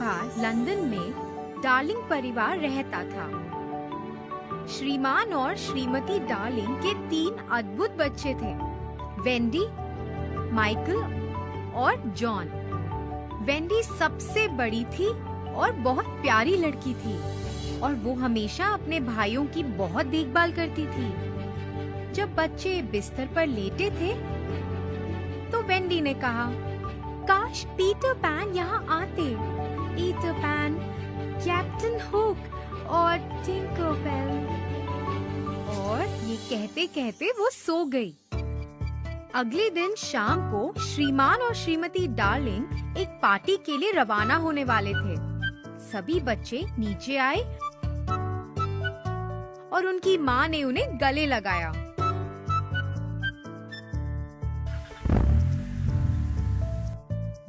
बाहर लंदन में डार्लिंग परिवार रहता था। श्रीमान और श्रीमती डार्लिंग के 3 अद्भुत बच्चे थे, वेंडी, माइकल और जॉन। वेंडी सबसे बड़ी थी और बहुत प्यारी लड़की थी और वो हमेशा अपने भाइयों की बहुत देखभाल करती थी। जब बच्चे बिस्तर पर लेटे थे तो वेंडी ने कहा, काश पीटर पैन यहाँ आते। पीटर पैन, कैप्टन हुक और टिंकरबेल। और ये कहते कहते वो सो गई। अगले दिन शाम को श्रीमान और श्रीमती डार्लिंग एक पार्टी के लिए रवाना होने वाले थे। सभी बच्चे नीचे आए और उनकी माँ ने उन्हें गले लगाया।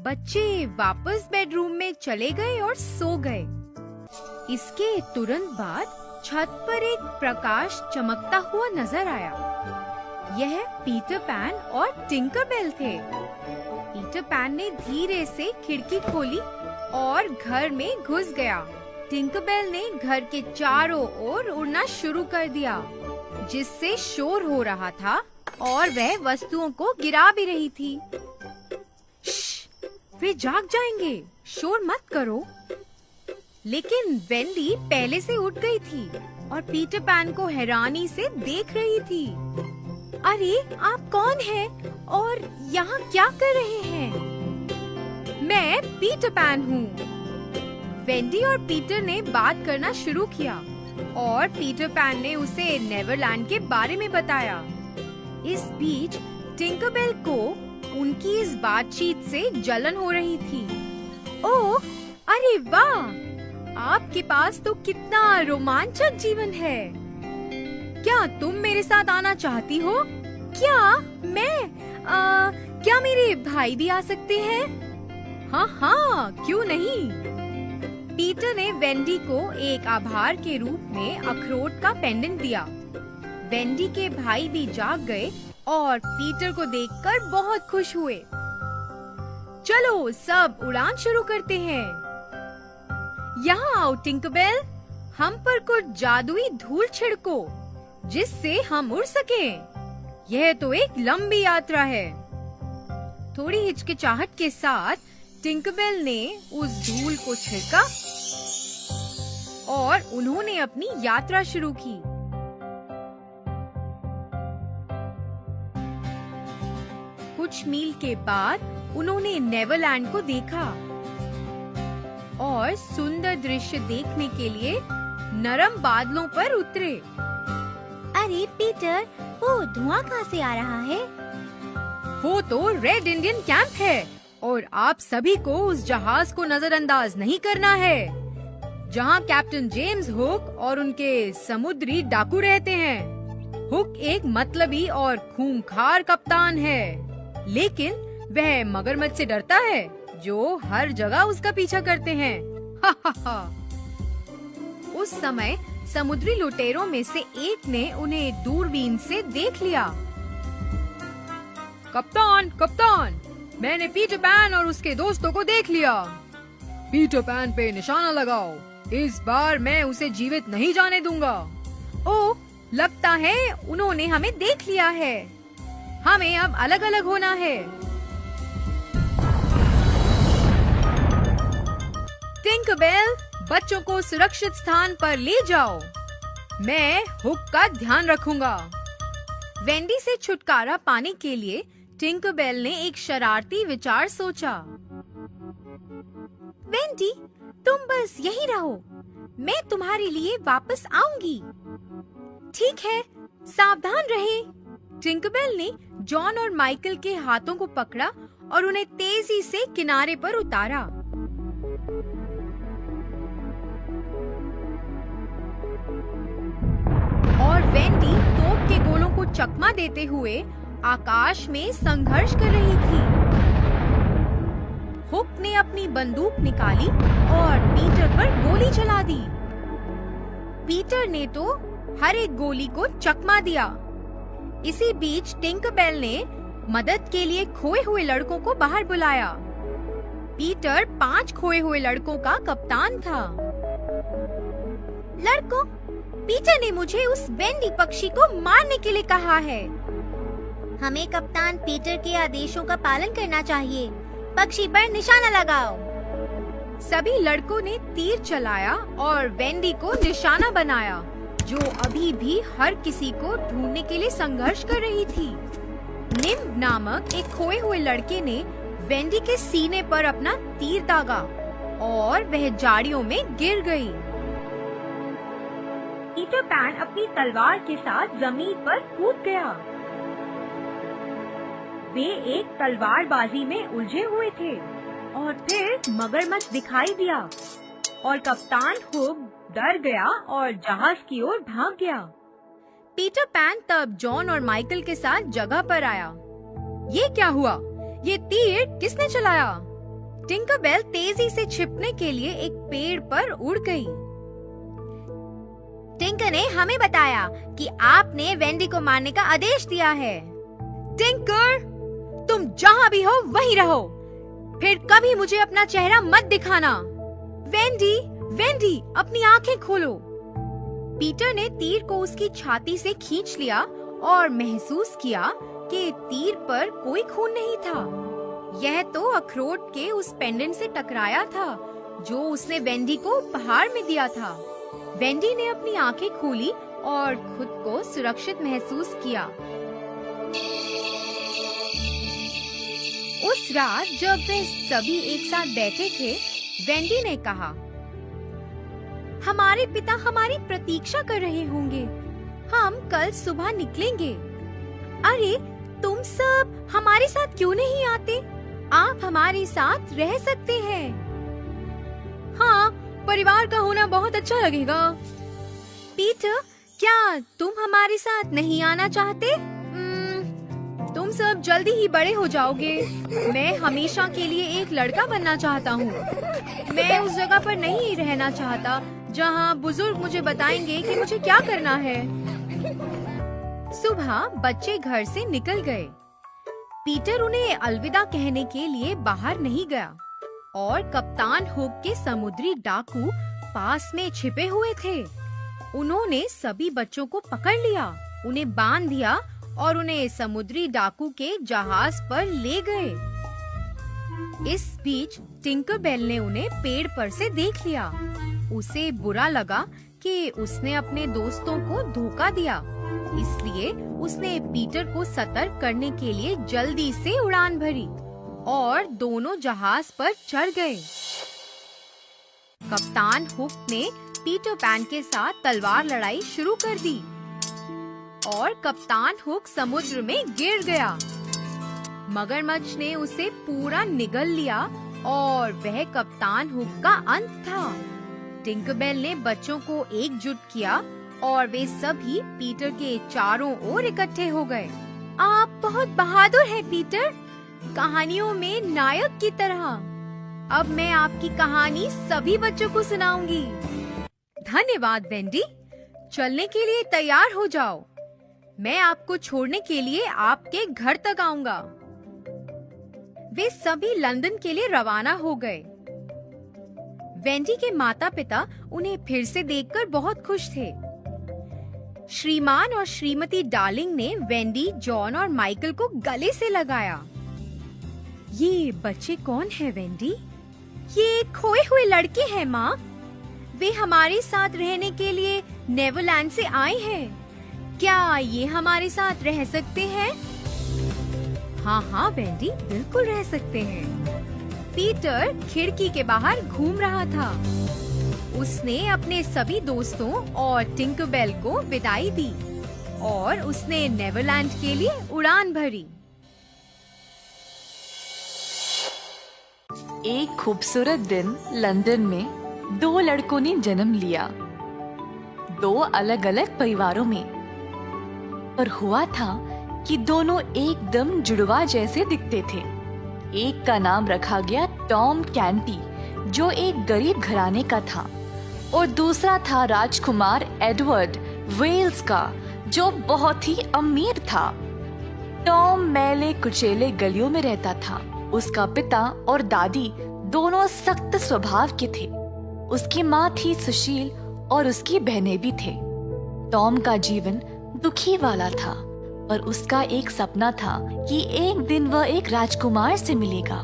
बच्चे वापस बेडरूम में चले गए और सो गए। इसके तुरंत बाद छत पर एक प्रकाश चमकता हुआ नजर आया। यह पीटर पैन और टिंकरबेल थे। पीटर पैन ने धीरे से खिड़की खोली और घर में घुस गया। टिंकरबेल ने घर के चारों ओर उड़ना शुरू कर दिया, जिससे शोर हो रहा था और वह वस्तुओं को गिरा भी रही थी। वे जाग जाएंगे, शोर मत करो। लेकिन वेंडी पहले से उठ गई थी और पीटर पैन को हैरानी से देख रही थी। अरे, आप कौन हैं और यहाँ क्या कर रहे हैं? मैं पीटर पैन हूँ। वेंडी और पीटर ने बात करना शुरू किया और पीटर पैन ने उसे नेवरलैंड के बारे में बताया। इस बीच टिंकरबेल को उनकी इस बातचीत से जलन हो रही थी। ओह, अरे वाह! आपके पास तो कितना रोमांचक जीवन है। क्या तुम मेरे साथ आना चाहती हो? क्या मेरे भाई भी आ सकते हैं? हाँ, क्यों नहीं? पीटर ने वेंडी को एक आभार के रूप में अखरोट का पेंडेंट दिया। वेंडी के भाई भी जाग गए और पीटर को देखकर बहुत खुश हुए। चलो सब उड़ान शुरू करते हैं। यहाँ आओ टिंकरबेल, हम पर कुछ जादुई धूल छिड़को जिससे हम उड़ सकें। यह तो एक लंबी यात्रा है। थोड़ी हिचकिचाहट के साथ टिंकरबेल ने उस धूल को छिड़का और उन्होंने अपनी यात्रा शुरू की। कुछ मील के बाद उन्होंने नेवरलैंड को देखा और सुंदर दृश्य देखने के लिए नरम बादलों पर उतरे। अरे पीटर, वो धुआं कहाँ से आ रहा है? वो तो रेड इंडियन कैंप है और आप सभी को उस जहाज को नजरअंदाज नहीं करना है, जहाँ कैप्टन जेम्स हुक और उनके समुद्री डाकू रहते हैं। हुक एक मतलबी और खूंखार कप्तान है, लेकिन वह मगरमच्छ से डरता है जो हर जगह उसका पीछा करते हैं। उस समय समुद्री लुटेरों में से एक ने उन्हें दूरबीन से देख लिया। कप्तान, मैंने पीटर पैन और उसके दोस्तों को देख लिया। पीटर पैन पे निशाना लगाओ, इस बार मैं उसे जीवित नहीं जाने दूंगा। ओह, लगता है उन्होंने हमें देख लिया है। हमें अब अलग अलग होना है। टिंकरबेल, बच्चों को सुरक्षित स्थान पर ले जाओ। मैं हुक का ध्यान रखूंगा। वेंडी से छुटकारा पाने के लिए टिंकरबेल ने एक शरारती विचार सोचा। वेंडी, तुम बस यहीं रहो, मैं तुम्हारे लिए वापस आऊंगी। ठीक है, सावधान रहे। टिंकरबेल ने जॉन और माइकल के हाथों को पकड़ा और उन्हें तेजी से किनारे पर उतारा। और वेंडी तोप के गोलों को चकमा देते हुए आकाश में संघर्ष कर रही थी। हुक ने अपनी बंदूक निकाली और पीटर पर गोली चला दी। पीटर ने तो हर एक गोली को चकमा दिया। इसी बीच टिंकरबेल ने मदद के लिए खोए हुए लड़कों को बाहर बुलाया। पीटर 5 खोए हुए लड़कों का कप्तान था। लड़कों, पीटर ने मुझे उस वेंडी पक्षी को मारने के लिए कहा है। हमें कप्तान पीटर के आदेशों का पालन करना चाहिए। पक्षी पर निशाना लगाओ। सभी लड़कों ने तीर चलाया और वेंडी को निशाना बनाया, जो अभी भी हर किसी को ढूंढने के लिए संघर्ष कर रही थी। निम्ब नामक एक खोए हुए लड़के ने वेंडी के सीने पर अपना तीर दागा और वह झाड़ियों में गिर गई। पीटर पैन अपनी तलवार के साथ जमीन पर कूद गया। वे एक तलवारबाजी में उलझे हुए थे और फिर मगरमच्छ दिखाई दिया और कप्तान हुक डर गया और जहाज की ओर भाग गया। पीटर पैन तब जॉन और माइकल के साथ जगह पर आया। ये क्या हुआ? ये तीर किसने चलाया? टिंकरबेल तेजी से छिपने के लिए एक पेड़ पर उड़ गई। टिंकर ने हमें बताया कि आपने वेंडी को मारने का आदेश दिया है। टिंकर, तुम जहाँ भी हो वहीं रहो। फिर कभी मुझे अपना चेहरा मत दिखाना। वेंडी, वेंडी, अपनी आंखें खोलो। पीटर ने तीर को उसकी छाती से खींच लिया और महसूस किया कि तीर पर कोई खून नहीं था। यह तो अखरोट के उस पेंडेंट से टकराया था जो उसने वेंडी को उपहार में दिया था। वेंडी ने अपनी आंखें खोली और खुद को सुरक्षित महसूस किया। उस रात जब वे सभी एक साथ बैठे थे, वेंडी ने कहा, हमारे पिता हमारी प्रतीक्षा कर रहे होंगे। हम कल सुबह निकलेंगे। अरे, तुम सब हमारे साथ क्यों नहीं आते? आप हमारे साथ रह सकते हैं। हाँ, परिवार का होना बहुत अच्छा लगेगा। पीटर, क्या तुम हमारे साथ नहीं आना चाहते? तुम सब जल्दी ही बड़े हो जाओगे। मैं हमेशा के लिए एक लड़का बनना चाहता हूँ। मैं उस जगह पर नहीं रहना चाहता जहाँ बुजुर्ग मुझे बताएंगे कि मुझे क्या करना है। सुबह बच्चे घर से निकल गए। पीटर उन्हें अलविदा कहने के लिए बाहर नहीं गया और कप्तान हुक के समुद्री डाकू पास में छिपे हुए थे। उन्होंने सभी बच्चों को पकड़ लिया, उन्हें बांध दिया और उन्हें समुद्री डाकू के जहाज पर ले गए। इस बीच टिंकरबेल ने उन्हें पेड़ पर से देख लिया। उसे बुरा लगा कि उसने अपने दोस्तों को धोखा दिया, इसलिए उसने पीटर को सतर्क करने के लिए जल्दी से उड़ान भरी और दोनों जहाज पर चढ़ गए। कप्तान हुक ने पीटर पैन के साथ तलवार लड़ाई शुरू कर दी और कप्तान हुक समुद्र में गिर गया। मगरमच्छ ने उसे पूरा निगल लिया और वह कप्तान हुक का अंत था। टिंकरबेल ने बच्चों को एकजुट किया और वे सभी पीटर के चारों ओर इकट्ठे हो गए। आप बहुत बहादुर हैं पीटर, कहानियों में नायक की तरह। अब मैं आपकी कहानी सभी बच्चों को सुनाऊंगी। धन्यवाद वेंडी। चलने के लिए तैयार हो जाओ। मैं आपको छोड़ने के लिए आपके घर तक आऊंगा। वे सभी लंदन के लिए रवाना हो गए। वेंडी के माता-पिता उन्हें फिर से देखकर बहुत खुश थे। श्रीमान और श्रीमती डार्लिंग ने वेंडी, जॉन और माइकल को गले से लगाया। ये बच्चे कौन है वेंडी? ये खोए हुए लड़के हैं माँ। वे हमारे साथ रहने के लिए नेवरलैंड से आए हैं। क्या ये हमारे साथ रह सकते हैं? हाँ हाँ वेंडी, बिल्कुल रह सकते हैं। पीटर खिड़की के बाहर घूम रहा था। उसने अपने सभी दोस्तों और टिंकरबेल को विदाई दी और उसने नेवरलैंड के लिए उड़ान भरी। एक खूबसूरत दिन लंदन में 2 लड़कों ने जन्म लिया, 2 अलग-अलग परिवारों में। और हुआ था कि दोनों एकदम जुड़वा जैसे दिखते थे। एक का नाम रखा गया टॉम कैंटी, जो एक गरीब घराने का था, और दूसरा था राजकुमार एडवर्ड वेल्स का, जो बहुत ही अमीर था। टॉम मैले कुचेले गलियों में रहता था। उसका पिता और दादी दोनों सख्त स्वभाव के थे। उसकी माँ थी सुशील और उसकी बहनें भी थे। टॉम का जीवन दुखी वाला था, पर उसका एक सपना था कि एक दिन वह एक राजकुमार से मिलेगा।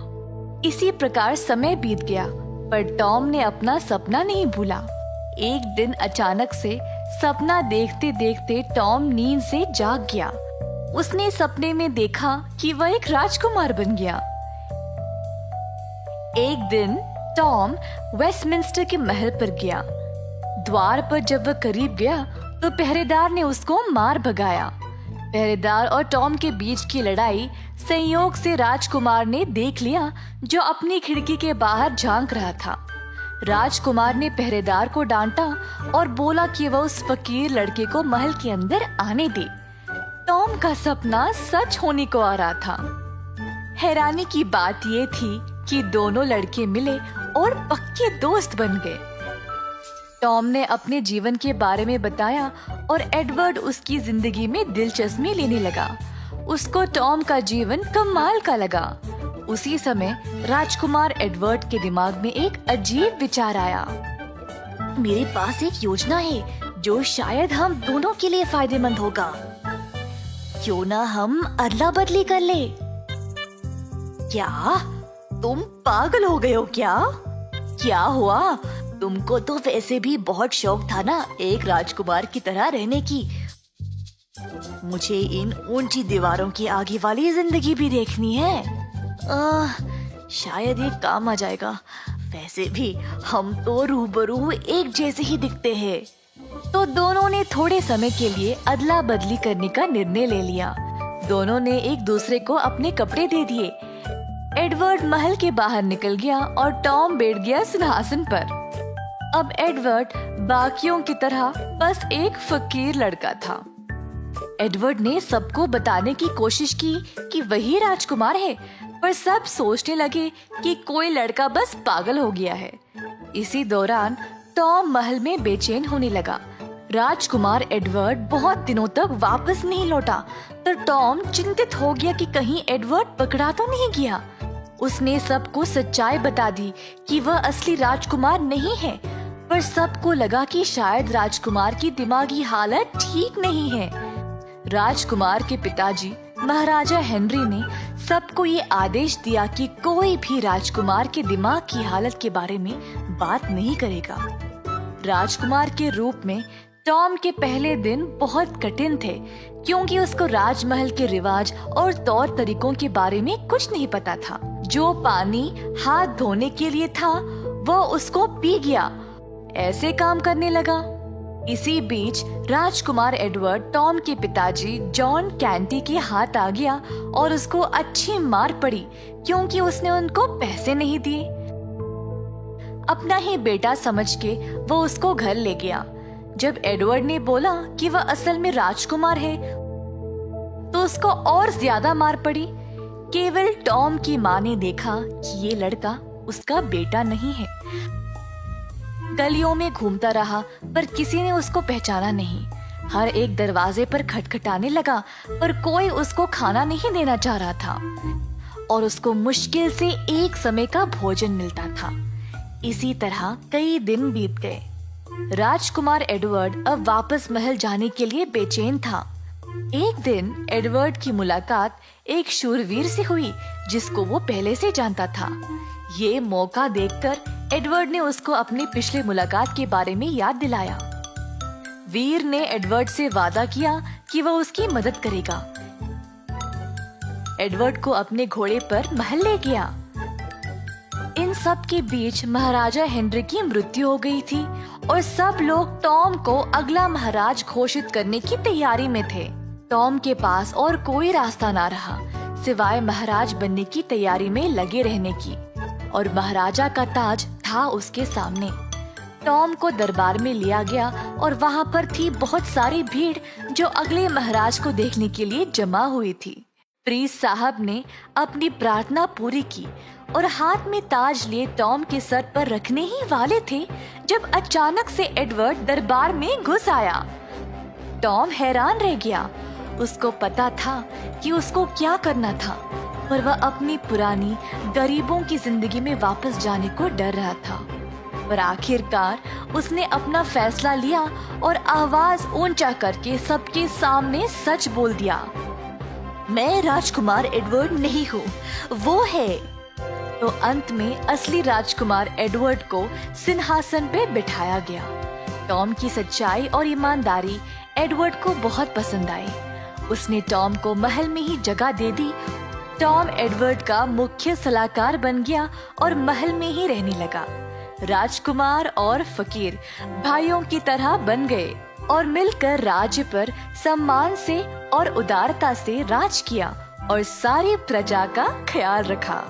इसी प्रकार समय बीत गया, पर टॉम ने अपना सपना नहीं भूला। एक दिन अचानक से सपना देखते देखते टॉम नींद से जाग गया। उसने सपने में देखा कि वह एक राजकुमार बन गया। एक दिन टॉम वेस्टमिंस्टर के महल पर गया। द्वार पर जब वह करीब गया तो पहरेदार ने उसको मार भगाया। पहरेदार और टॉम के बीच की लड़ाई संयोग से राजकुमार ने देख लिया, जो अपनी खिड़की के बाहर झांक रहा था। राजकुमार ने पहरेदार को डांटा और बोला कि वह उस फकीर लड़के को महल के अंदर आने दे। टॉम का सपना सच होने को आ रहा था। हैरानी की बात यह थी कि दोनों लड़के मिले और पक्के दोस्त बन गए। टॉम ने अपने जीवन के बारे में बताया और एडवर्ड उसकी जिंदगी में दिलचस्पी लेने लगा। उसको टॉम का जीवन कमाल का लगा। उसी समय राजकुमार एडवर्ड के दिमाग में एक अजीब विचार आया। मेरे पास एक योजना है जो शायद हम दोनों के लिए फायदेमंद होगा। क्यों ना हम अदला बदली कर ले? क्या तुम पागल हो गए हो क्या? क्या हुआ? तुमको तो वैसे भी बहुत शौक था ना एक राजकुमार की तरह रहने की। मुझे इन ऊंची दीवारों की आगे वाली जिंदगी भी देखनी है। शायद ये काम आ जाएगा। वैसे भी हम तो रूबरू एक जैसे ही दिखते हैं। तो दोनों ने थोड़े समय के लिए अदला बदली करने का निर्णय ले लिया। दोनों ने एक दूसरे को अपने कपड़े दे दिए। एडवर्ड महल के बाहर निकल गया और टॉम बैठ गया सिंहासन पर। अब एडवर्ड बाकियों की तरह बस एक फकीर लड़का था। एडवर्ड ने सबको बताने की कोशिश की कि वही राजकुमार है, पर सब सोचने लगे कि कोई लड़का बस पागल हो गया है। इसी दौरान टॉम महल में बेचैन होने लगा। राजकुमार एडवर्ड बहुत दिनों तक वापस नहीं लौटा, तो टॉम चिंतित हो गया कि कहीं एडवर्ड पकड़ा तो नहीं गया। उसने सबको सच्चाई बता दी कि वह असली राजकुमार नहीं है, पर सबको लगा कि शायद राजकुमार की दिमागी हालत ठीक नहीं है। राजकुमार के पिताजी महाराजा हेनरी ने सबको ये आदेश दिया कि कोई भी राजकुमार के दिमाग की हालत के बारे में बात नहीं करेगा। राजकुमार के रूप में टॉम के पहले दिन बहुत कठिन थे, क्योंकि उसको राजमहल के रिवाज और तौर तरीकों के बारे में कुछ नहीं पता था। जो पानी हाथ धोने के लिए था वो उसको पी गया। ऐसे काम करने लगा। इसी बीच राजकुमार एडवर्ड टॉम के पिताजी जॉन कैंटी के हाथ आ गया और उसको अच्छी मार पड़ी, क्योंकि उसने उनको पैसे नहीं दिए। अपना ही बेटा समझ के वो उसको घर ले गया। जब एडवर्ड ने बोला कि वह असल में राजकुमार है, तो उसको और ज्यादा मार पड़ी। केवल टॉम की माँ ने देखा कि ये लड़का उसका बेटा नहीं है। गलियों में घूमता रहा, पर किसी ने उसको पहचाना नहीं। हर एक दरवाजे पर खटखटाने लगा, पर कोई उसको खाना नहीं देना चाह रहा था और उसको मुश्किल से एक समय का भोजन मिलता था। इसी तरह कई दिन बीत गए। राजकुमार एडवर्ड अब वापस महल जाने के लिए बेचैन था। एक दिन एडवर्ड की मुलाकात एक शूरवीर से हुई, जिसको वो पहले से जानता था। ये मौका देखकर एडवर्ड ने उसको अपनी पिछली मुलाकात के बारे में याद दिलाया। वीर ने एडवर्ड से वादा किया कि वह उसकी मदद करेगा। एडवर्ड को अपने घोड़े पर महल ले गया। इन सब के बीच महाराजा हेनरी की मृत्यु हो गई थी और सब लोग टॉम को अगला महाराज घोषित करने की तैयारी में थे। टॉम के पास और कोई रास्ता ना रहा सिवाय महाराज बनने की तैयारी में लगे रहने की, और महाराजा का ताज था उसके सामने। टॉम को दरबार में लिया गया और वहाँ पर थी बहुत सारी भीड़ जो अगले महाराज को देखने के लिए जमा हुई थी। प्रीस्ट साहब ने अपनी प्रार्थना पूरी की और हाथ में ताज लिए टॉम के सर पर रखने ही वाले थे, जब अचानक से एडवर्ड दरबार में घुस आया। टॉम हैरान रह गया। उसको पता था कि उसको क्या करना था। पर वह अपनी पुरानी गरीबों की जिंदगी में वापस जाने को डर रहा था। पर आखिरकार उसने अपना फैसला लिया और आवाज ऊंचा करके सबके सामने सच बोल दिया, मैं राजकुमार एडवर्ड नहीं हूँ, वो है। तो अंत में असली राजकुमार एडवर्ड को सिंहासन पे बिठाया गया। टॉम की सच्चाई और ईमानदारी एडवर्ड को बहुत पसंद आई। उसने टॉम को महल में ही जगह दे दी। टॉम एडवर्ड का मुख्य सलाहकार बन गया और महल में ही रहने लगा। राजकुमार और फकीर भाइयों की तरह बन गए और मिलकर राज्य पर सम्मान से और उदारता से राज किया और सारी प्रजा का ख्याल रखा।